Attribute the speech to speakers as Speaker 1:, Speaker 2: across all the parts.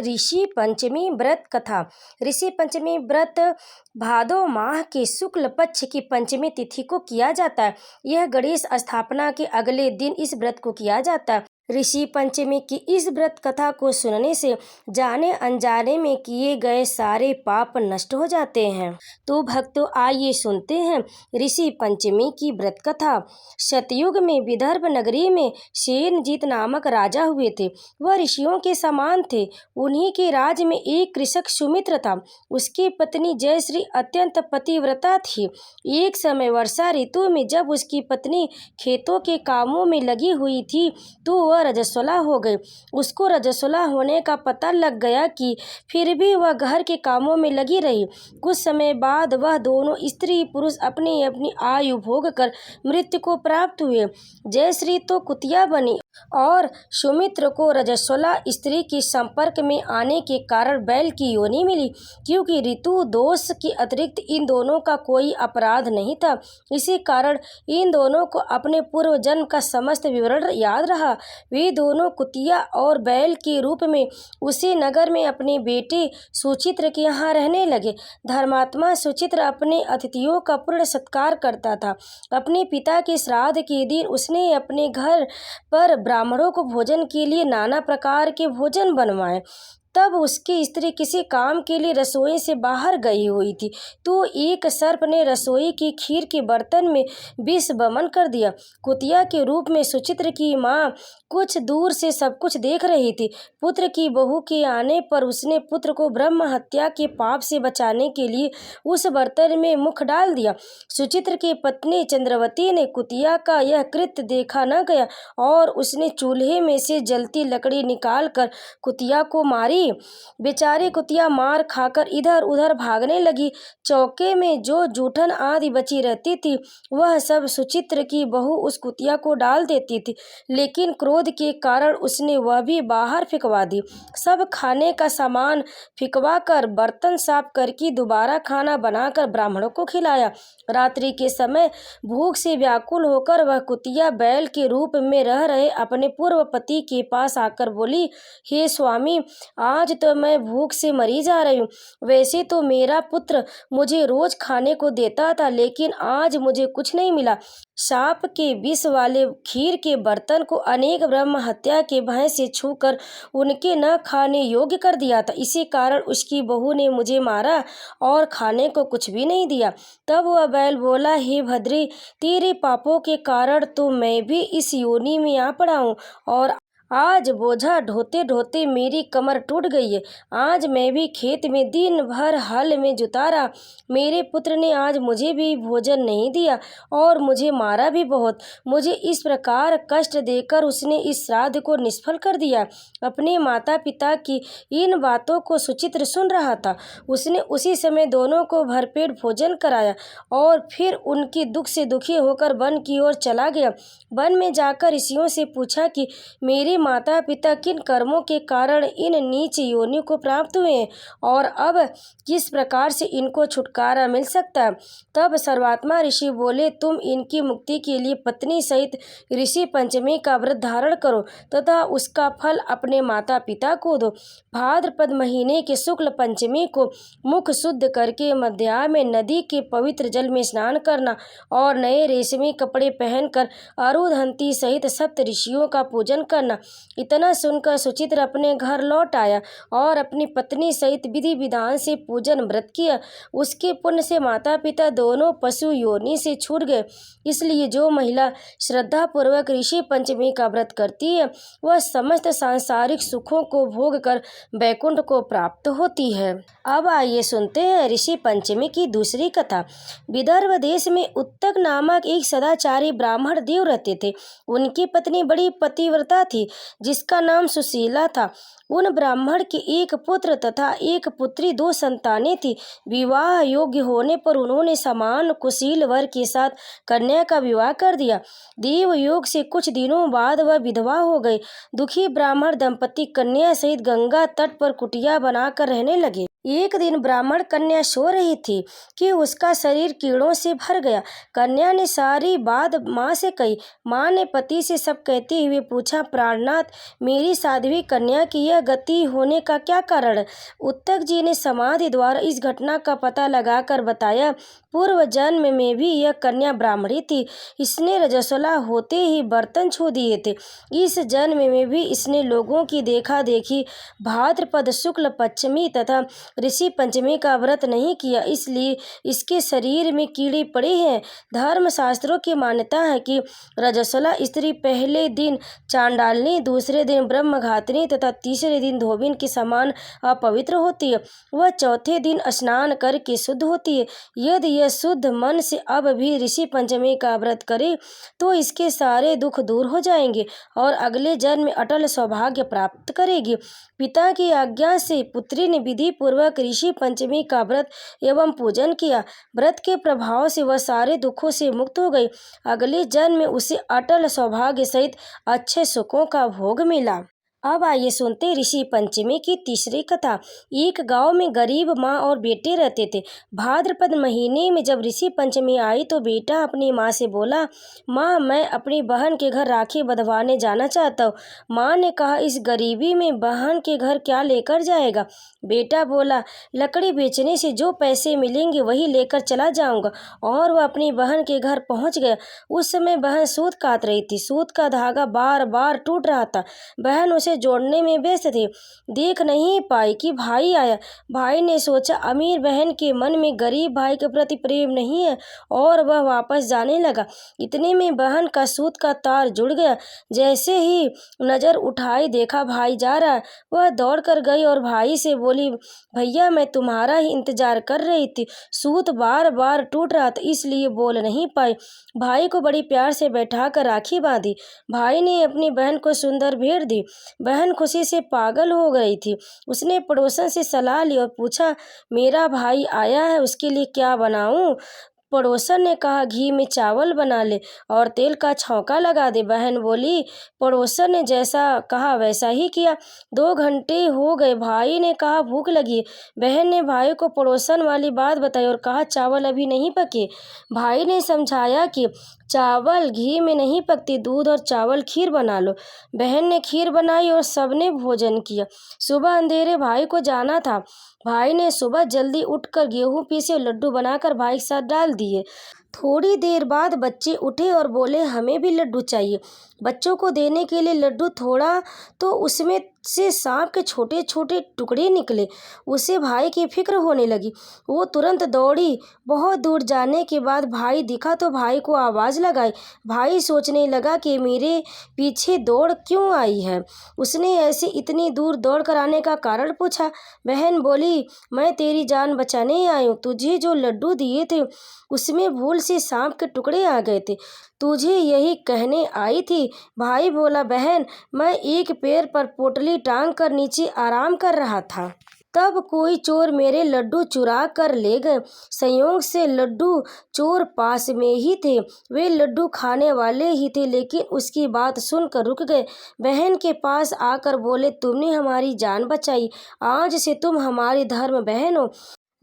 Speaker 1: ऋषि पंचमी व्रत कथा। ऋषि पंचमी व्रत भादो माह के शुक्ल पक्ष की पंचमी तिथि को किया जाता है। यह गणेश स्थापना के अगले दिन इस व्रत को किया जाता है। ऋषि पंचमी की इस व्रत कथा को सुनने से जाने अनजाने में किए गए सारे पाप नष्ट हो जाते हैं। तो भक्तों, आइए सुनते हैं ऋषि पंचमी की व्रत कथा। सतयुग में विदर्भ नगरी में सेनजीत नामक राजा हुए थे। वह ऋषियों के समान थे। उन्हीं के राज्य में एक कृषक सुमित्र था। उसकी पत्नी जयश्री अत्यंत पतिव्रता थी। एक समय वर्षा ऋतु में जब उसकी पत्नी खेतों के कामों में लगी हुई थी तो वह रजस्वला हो गई। उसको रजस्वला होने का पता लग गया कि फिर भी वह घर के कामों में लगी रही। कुछ समय बाद वह दोनों स्त्री पुरुष अपनी अपनी आयु भोग कर मृत्यु को प्राप्त हुए। जयश्री तो कुतिया बनी और सुमित्र को रजस्वला स्त्री के संपर्क में आने के कारण बैल की योनि मिली। क्योंकि ऋतु दोष के अतिरिक्त इन दोनों का कोई अपराध नहीं था, इसी कारण इन दोनों को अपने पूर्व जन्म का समस्त विवरण याद रहा। वे दोनों कुतिया और बैल के रूप में उसी नगर में अपने बेटे सुचित्र के यहाँ रहने लगे। धर्मात्मा सुचित्र अपने अतिथियों का पूर्ण सत्कार करता था। अपने पिता के श्राद्ध के दिन उसने अपने घर पर ब्राह्मणों को भोजन के लिए नाना प्रकार के भोजन बनवाए। तब उसकी स्त्री किसी काम के लिए रसोई से बाहर गई हुई थी तो एक सर्प ने रसोई की खीर के बर्तन में विष वमन कर दिया। कुतिया के रूप में सुचित्र की माँ कुछ दूर से सब कुछ देख रही थी। पुत्र की बहू के आने पर उसने पुत्र को ब्रह्म हत्या के पाप से बचाने के लिए उस बर्तन में मुख डाल दिया। सुचित्र की पत्नी चंद्रवती ने कुतिया का यह कृत्य देखा न गया और उसने चूल्हे में से जलती लकड़ी निकाल कर कुतिया को मारी। बेचारी कुतिया मार खाकर इधर उधर भागने लगी। चौके में जो जूठन आदि बची रहती थी वह सब सुचित्र की बहू उस कुतिया को डाल देती थी, लेकिन क्रोध के कारण उसने वह भी बाहर फिकवा दी। सब खाने का सामान फिकवा कर बर्तन साफ करके दोबारा खाना बनाकर ब्राह्मणों को खिलाया। रात्रि के समय भूख से व्याकुल होकर वह कुतिया बैल के रूप में रह रहे अपने पूर्व पति के पास आकर बोली, हे स्वामी, आज तो मैं भूख से मरी जा रही हूँ। वैसे तो मेरा पुत्र मुझे रोज खाने को देता था, लेकिन आज मुझे कुछ नहीं मिला। सांप के विष वाले खीर के बर्तन को अनेक ब्रह्म हत्या के भय से छूकर उनके न खाने योग्य कर दिया था। इसी कारण उसकी बहू ने मुझे मारा और खाने को कुछ भी नहीं दिया। तब वह बैल बोला, हे भद्री, तेरे पापों के कारण तो मैं भी इस योनि में आ पड़ा हूँ और आज बोझा ढोते ढोते मेरी कमर टूट गई है। आज मैं भी खेत में दिन भर हल में जुता रहा। मेरे पुत्र ने आज मुझे भी भोजन नहीं दिया और मुझे मारा भी बहुत। मुझे इस प्रकार कष्ट देकर उसने इस श्राद्ध को निष्फल कर दिया। अपने माता पिता की इन बातों को सुचित्र सुन रहा था। उसने उसी समय दोनों को भरपेट भोजन कराया और फिर उनकी दुख से दुखी होकर वन की ओर चला गया। वन में जाकर ऋषियों से पूछा कि मेरे माता पिता किन कर्मों के कारण इन नीच योनि को प्राप्त हुए हैं और अब किस प्रकार से इनको छुटकारा मिल सकता है। तब सर्वात्मा ऋषि बोले, तुम इनकी मुक्ति के लिए पत्नी सहित ऋषि पंचमी का व्रत धारण करो तथा उसका फल अपने माता पिता को दो। भाद्रपद महीने के शुक्ल पंचमी को मुख शुद्ध करके मध्याह्न में नदी के पवित्र जल में स्नान करना और नए रेशमी कपड़े पहनकर अरुधंती सहित सप्त ऋषियों का पूजन करना। इतना सुनकर सुचित्र अपने घर लौट आया और अपनी पत्नी सहित विधि विधान से पूजन व्रत किया। उसके पुण्य से माता पिता दोनों पशु योनि से छूट गए। इसलिए जो महिला श्रद्धा पूर्वक ऋषि पंचमी का व्रत करती है वह समस्त सांसारिक सुखों को भोग कर वैकुंठ को प्राप्त होती है। अब आइए सुनते हैं ऋषि पंचमी की दूसरी कथा। विदर्भ देश में उत्तक नामक एक सदाचारी ब्राह्मण देव रहते थे। उनकी पत्नी बड़ी पतिव्रता थी जिसका नाम सुशीला था। उन ब्राह्मण के एक पुत्र तथा एक पुत्री, दो संतानें थी। विवाह योग्य होने पर उन्होंने समान कुशील वर के साथ कन्या का विवाह कर दिया। देव योग से कुछ दिनों बाद वह विधवा हो गई। दुखी ब्राह्मण दंपति कन्या सहित गंगा तट पर कुटिया बनाकर रहने लगे। एक दिन ब्राह्मण कन्या सो रही थी कि उसका शरीर कीड़ों से भर गया। कन्या ने सारी बात माँ से कही। माँ ने पति से सब कहते हुए पूछा, प्राणनाथ, मेरी साध्वी कन्या की यह गति होने का क्या कारण है? उत्तक जी ने समाधि द्वारा इस घटना का पता लगाकर बताया, पूर्व जन्म में भी यह कन्या ब्राह्मणी थी। इसने रजस्वला होते ही बर्तन छू दिए थे। इस जन्म में भी इसने लोगों की देखा देखी भाद्रपद शुक्ल पंचमी तथा ऋषि पंचमी का व्रत नहीं किया, इसलिए इसके शरीर में कीड़े पड़े हैं। धर्म शास्त्रों की मान्यता है कि रजस्वला स्त्री पहले दिन चांडालनी, दूसरे दिन ब्रह्मघातिनी तथा तीसरे दिन धोबिन के समान अपवित्र होती है। वह चौथे दिन स्नान करके शुद्ध होती है। यदि यह शुद्ध मन से अब भी ऋषि पंचमी का व्रत करे तो इसके सारे दुख दूर हो जाएंगे और अगले जन्म में अटल सौभाग्य प्राप्त करेगी। पिता की आज्ञा से पुत्री ने विधि पूर्वक ऋषि पंचमी का व्रत एवं पूजन किया। व्रत के प्रभाव से वह सारे दुखों से मुक्त हो गई। अगले जन्म में उसे अटल सौभाग्य सहित अच्छे सुखों का भोग मिला। अब आइए सुनते हैं ऋषि पंचमी की तीसरी कथा। एक गांव में गरीब माँ और बेटे रहते थे। भाद्रपद महीने में जब ऋषि पंचमी आई तो बेटा अपनी माँ से बोला, माँ, मैं अपनी बहन के घर राखी बंधवाने जाना चाहता हूँ। माँ ने कहा, इस गरीबी में बहन के घर क्या लेकर जाएगा? बेटा बोला, लकड़ी बेचने से जो पैसे मिलेंगे वही लेकर चला जाऊंगा। और वह अपनी बहन के घर पहुंच गया। उस समय बहन सूत काट रही थी। सूत का धागा बार बार टूट रहा था। बहन उसे जोड़ने में व्यस्त थी। देख नहीं पाई कि भाई आया। भाई ने सोचा, अमीर बहन के मन में गरीब भाई के प्रति प्रेम नहीं है, और वह वापस जाने लगा। इतने में बहन का सूत का तार जुड़ गया। जैसे ही नजर उठाई देखा भाई जा रहा है। वह दौड़ कर गई और भाई से बोली, भैया, मैं तुम्हारा ही इंतजार कर रही थी। सूत बार बार टूट रहा था, इसलिए बोल नहीं पाई। भाई को बड़ी प्यार से बैठा कर राखी बांधी। भाई ने अपनी बहन को सुंदर भेंट दी। बहन खुशी से पागल हो गई थी। उसने पड़ोसन से सलाह ली और पूछा, मेरा भाई आया है, उसके लिए क्या बनाऊं? पड़ोसन ने कहा, घी में चावल बना ले और तेल का छौंका लगा दे। बहन बोली। पड़ोसन ने जैसा कहा वैसा ही किया। 2 घंटे हो गए। भाई ने कहा, भूख लगी है। बहन ने भाई को पड़ोसन वाली बात बताई और कहा, चावल अभी नहीं पके। भाई ने समझाया कि चावल घी में नहीं पकती, दूध और चावल खीर बना लो। बहन ने खीर बनाई और सबने भोजन किया। सुबह अंधेरे भाई को जाना था। भाई ने सुबह जल्दी उठकर गेहूं पीसे और लड्डू बनाकर भाई के साथ डाल दिए। थोड़ी देर बाद बच्चे उठे और बोले, हमें भी लड्डू चाहिए। बच्चों को देने के लिए लड्डू थोड़ा तो उसमें से सांप के छोटे छोटे टुकड़े निकले। उसे भाई की फिक्र होने लगी। वो तुरंत दौड़ी। बहुत दूर जाने के बाद भाई दिखा तो भाई को आवाज़ लगाई। भाई सोचने लगा कि मेरे पीछे दौड़ क्यों आई है। उसने ऐसे इतनी दूर दौड़ कर आने का कारण पूछा। बहन बोली, मैं तेरी जान बचाने आई हूँ। तुझे जो लड्डू दिए थे उसमें भूल से सांप के टुकड़े आ गए थे, तुझे यही कहने आई थी। भाई बोला, बहन, मैं एक पेड़ पर पोटली टांग कर नीचे आराम कर रहा था। तब कोई चोर मेरे लड्डू चुरा कर ले गए। संयोग से लड्डू चोर पास में ही थे। वे लड्डू खाने वाले ही थे, लेकिन उसकी बात सुनकर रुक गए। बहन के पास आकर बोले, तुमने हमारी जान बचाई। आज से तुम हमारी धर्म बहन हो।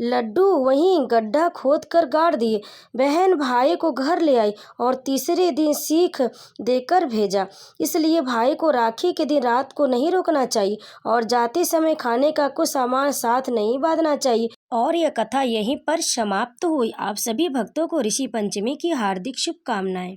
Speaker 1: लड्डू वहीं गड्ढा खोद कर गाड़ दिए। बहन भाई को घर ले आई और तीसरे दिन सीख देकर भेजा। इसलिए भाई को राखी के दिन रात को नहीं रोकना चाहिए और जाते समय खाने का कुछ सामान साथ नहीं बांधना चाहिए। और यह कथा यहीं पर समाप्त हुई। आप सभी भक्तों को ऋषि पंचमी की हार्दिक शुभकामनाएं।